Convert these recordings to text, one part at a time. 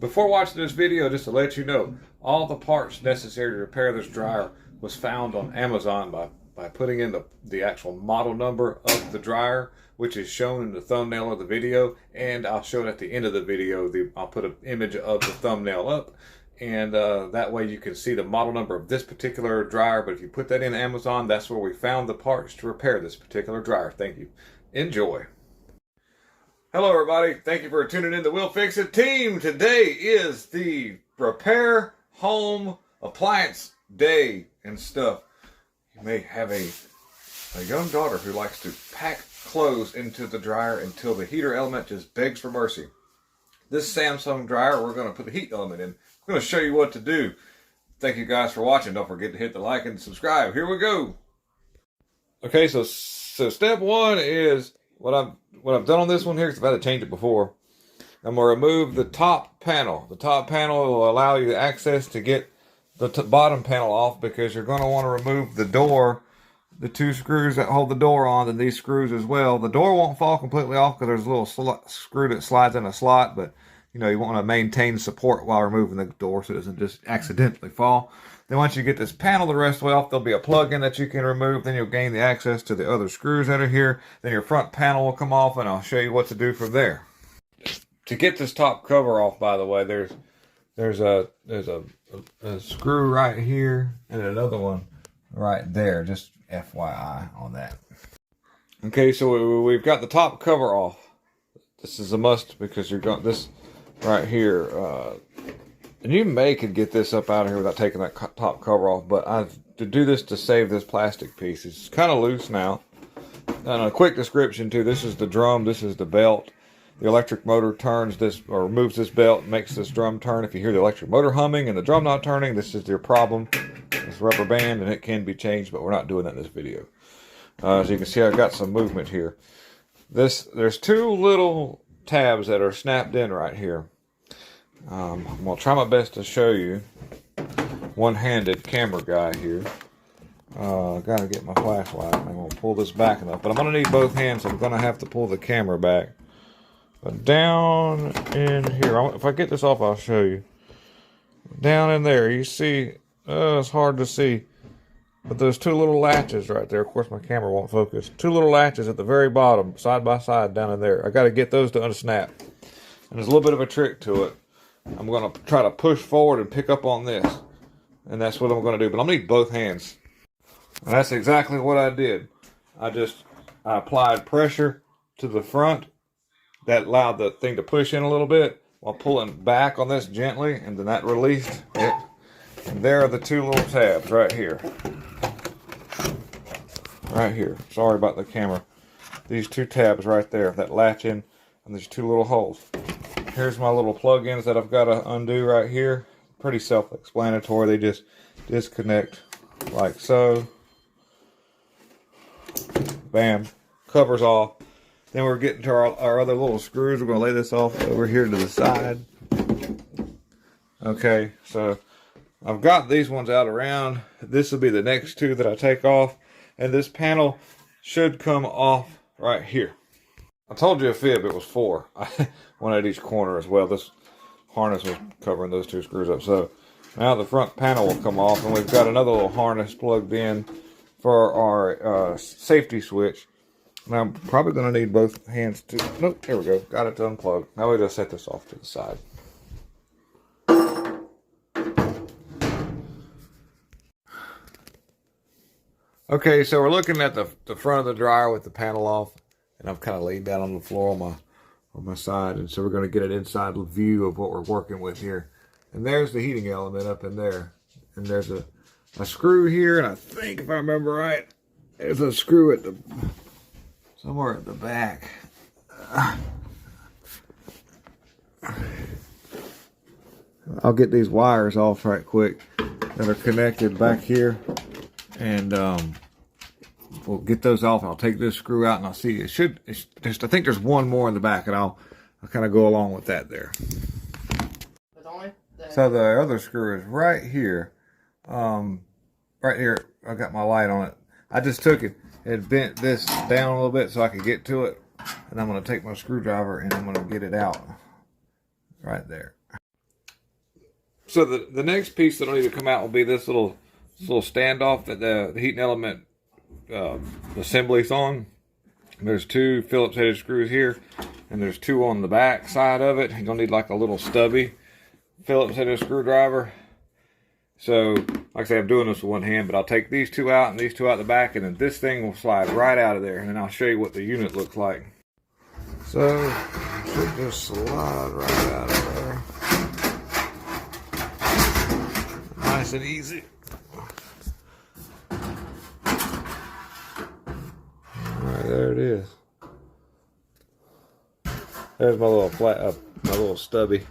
Before watching this video, just to let you know, all the parts necessary to repair this dryer was found on Amazon by putting in the actual model number of the dryer, which is shown in the thumbnail of the video, and I'll show it at the end of the video. I'll put an image of the thumbnail up, and that way you can see the model number of this particular dryer. But if you put that in Amazon, that's where we found the parts to repair this particular dryer. Thank you. Enjoy. Hello everybody, thank you for tuning in to We'll Fix It Team. Today is the repair home appliance day and stuff. You may have a young daughter who likes to pack clothes into the dryer until the heater element just begs for mercy. This Samsung dryer, we're going to put the heat element in. I'm going to show you what to do. Thank you guys for watching. Don't forget to hit the like and subscribe. Here we go. Okay, so step one is what I've done on this one here, because I've had to change it before. I'm going to remove the top panel. The top panel will allow you access to get the bottom panel off, because you're going to want to remove the door, the two screws that hold the door on, and these screws as well. The door won't fall completely off because there's a little screw that slides in a slot, but you know, you want to maintain support while removing the door so it doesn't just accidentally fall. Then once you get this panel the rest of the way off, there'll be a plug-in that you can remove. Then you'll gain the access to the other screws that are here. Then your front panel will come off, and I'll show you what to do from there. To get this top cover off, by the way, there's a screw right here and another one right there. Just FYI on that. Okay, so we've got the top cover off. This is a must because you're got this right here. And you could get this up out of here without taking that top cover off, but I've to do this to save this plastic piece. It's kind of loose now. And a quick description too: this is the drum, this is the belt. The electric motor turns this, or removes this belt, makes this drum turn. If you hear the electric motor humming and the drum not turning, this is your problem. It's rubber band and it can be changed, but we're not doing that in this video. As you can see, I've got some movement here. There's two little tabs that are snapped in right here. I'm going to try my best to show you. One-handed camera guy here. Got to get my flashlight. I'm going to pull this back enough, but I'm going to need both hands, so I'm going to have to pull the camera back. But down in here, if I get this off, I'll show you. Down in there, you see, it's hard to see, but there's two little latches right there. Of course, my camera won't focus. Two little latches at the very bottom, side by side down in there. I got to get those to unsnap. And there's a little bit of a trick to it. I'm going to try to push forward and pick up on this. And that's what I'm going to do. But I'm going to need both hands. And that's exactly what I did. I applied pressure to the front. That allowed the thing to push in a little bit while pulling back on this gently. And then that released it. And there are the two little tabs right here. Right here. Sorry about the camera. These two tabs right there. That latch in. And these two little holes. Here's my little plug-ins that I've got to undo right here. Pretty self-explanatory. They just disconnect like so. Bam. Covers off. Then we're getting to our other little screws. We're going to lay this off over here to the side. Okay, so I've got these ones out around. This will be the next two that I take off. And this panel should come off right here. I told you a fib, it was 4. One at each corner as well. This harness was covering those two screws up. So now the front panel will come off, and we've got another little harness plugged in for our safety switch. And I'm probably going to need both hands to... Nope, here we go. Got it to unplug. Now we just set this off to the side. Okay, so we're looking at the front of the dryer with the panel off. And I've kind of laid down on the floor on my side. And so we're going to get an inside view of what we're working with here. And there's the heating element up in there. And there's a screw here. And I think, if I remember right, there's a screw at somewhere at the back. I'll get these wires off right quick that are connected back here. And we'll get those off. I'll take this screw out and I'll see. I think there's one more in the back, and I'll kind of go along with that there. So the other screw is right here. Right here, I got my light on it. I just took it and bent this down a little bit so I could get to it. And I'm going to take my screwdriver and I'm going to get it out right there. So the next piece that'll need to come out will be this little standoff that the heating element assembly's on. There's 2 Phillips headed screws here, and there's 2 on the back side of it. You're gonna need like a little stubby Phillips headed screwdriver. So, like I say, I'm doing this with one hand, but I'll take these 2 out and these 2 out the back, and then this thing will slide right out of there, and then I'll show you what the unit looks like. So, it should just slide right out of there. Nice and easy. Alright, there it is. There's my little flat, my little stubby,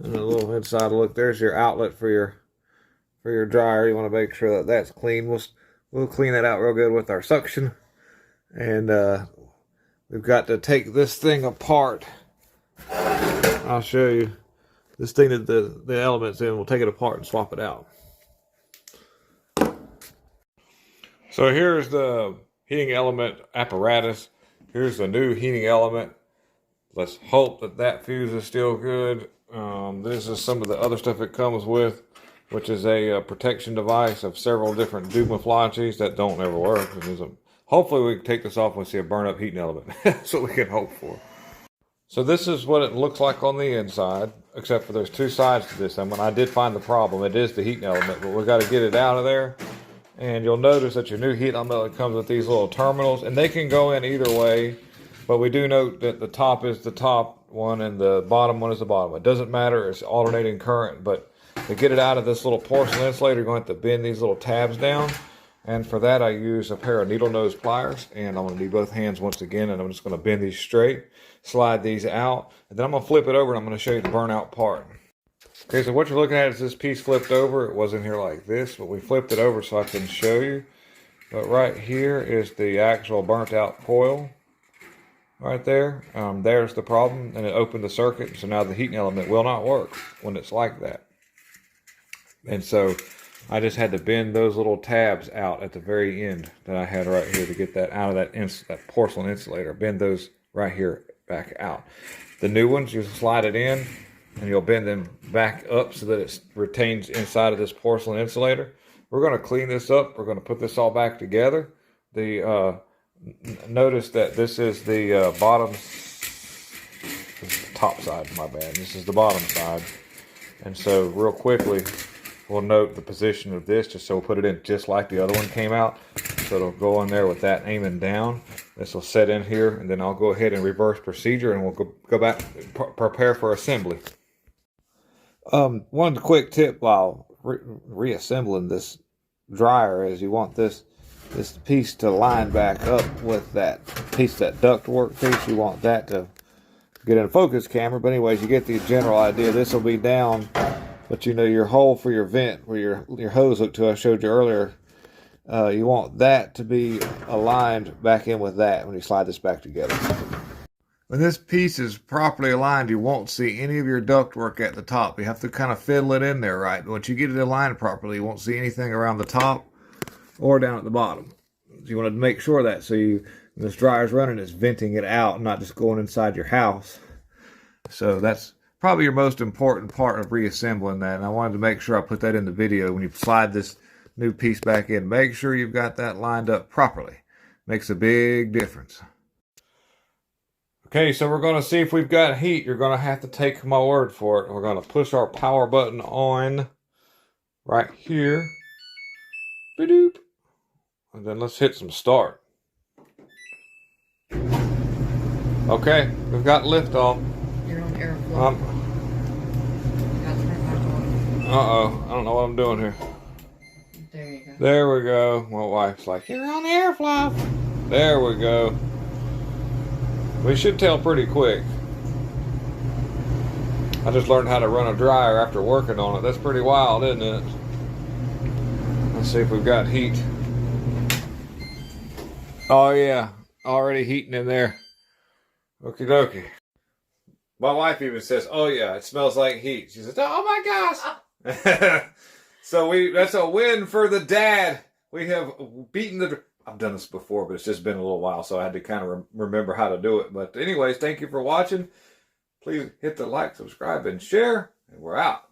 and a little inside look. There's your outlet for your dryer. You want to make sure that that's clean. We'll clean that out real good with our suction, and we've got to take this thing apart. I'll show you this thing that the elements in. We'll take it apart and swap it out. So here's the heating element apparatus. Here's the new heating element. Let's hope that that fuse is still good. This is some of the other stuff it comes with, which is a protection device of several different camouflages that don't ever work. Hopefully we can take this off when we see a burn up heating element. That's what we can hope for. So this is what it looks like on the inside, except for there's 2 sides to this. I did find the problem. It is the heating element, but we've got to get it out of there. And you'll notice that your new heat element comes with these little terminals, and they can go in either way. But we do note that the top is the top one and the bottom one is the bottom. It doesn't matter, it's alternating current, but to get it out of this little porcelain insulator, you're going to have to bend these little tabs down. And for that, I use a pair of needle nose pliers, and I'm going to need both hands once again, and I'm just going to bend these straight, slide these out, and then I'm going to flip it over, and I'm going to show you the burnout part. Okay, so what you're looking at is this piece flipped over. It wasn't here like this, but we flipped it over so I can show you. But right here is the actual burnt out coil. Right there. There's the problem, and it opened the circuit, so now the heating element will not work when it's like that. And so I just had to bend those little tabs out at the very end that I had right here to get that out of that porcelain insulator. Bend those right here back out. The new ones, you slide it in, and you'll bend them back up so that it retains inside of this porcelain insulator. We're going to clean this up. We're going to put this all back together. Notice that this is the bottom, this is the top side, my bad. This is the bottom side. And so real quickly, we'll note the position of this just so we'll put it in just like the other one came out. So it'll go in there with that aiming down. This will set in here, and then I'll go ahead and reverse procedure, and we'll go back, prepare for assembly. One quick tip while reassembling this dryer is you want this piece to line back up with that piece, that ductwork piece. You want that to get in a focus camera. But anyways, you get the general idea. This will be down, but you know your hole for your vent where your hose hooked to, I showed you earlier, you want that to be aligned back in with that when you slide this back together. When this piece is properly aligned, you won't see any of your ductwork at the top. You have to kind of fiddle it in there, right? But once you get it aligned properly, you won't see anything around the top or down at the bottom. So you want to make sure that, so when this dryer's running, it's venting it out, not just going inside your house. So that's probably your most important part of reassembling that, and I wanted to make sure I put that in the video. When you slide this new piece back in, make sure you've got that lined up properly. Makes a big difference. Okay, so we're going to see if we've got heat. You're going to have to take my word for it. We're going to push our power button on right here. Ba-doop. And then let's hit some start. Okay, we've got lift off. You're on airflow. Uh-oh, I don't know what I'm doing here. There you go. There we go. My wife's like, you're on airflow. There we go. We should tell pretty quick. I just learned how to run a dryer after working on it. That's pretty wild, isn't it? Let's see if we've got heat. Oh yeah, already heating in there. Okie dokie. My wife even says, oh yeah, it smells like heat. She says, oh my gosh. So that's a win for the dad. We have beaten I've done this before, but it's just been a little while, so I had to kind of remember how to do it. But anyways, thank you for watching. Please hit the like, subscribe, and share, and we're out.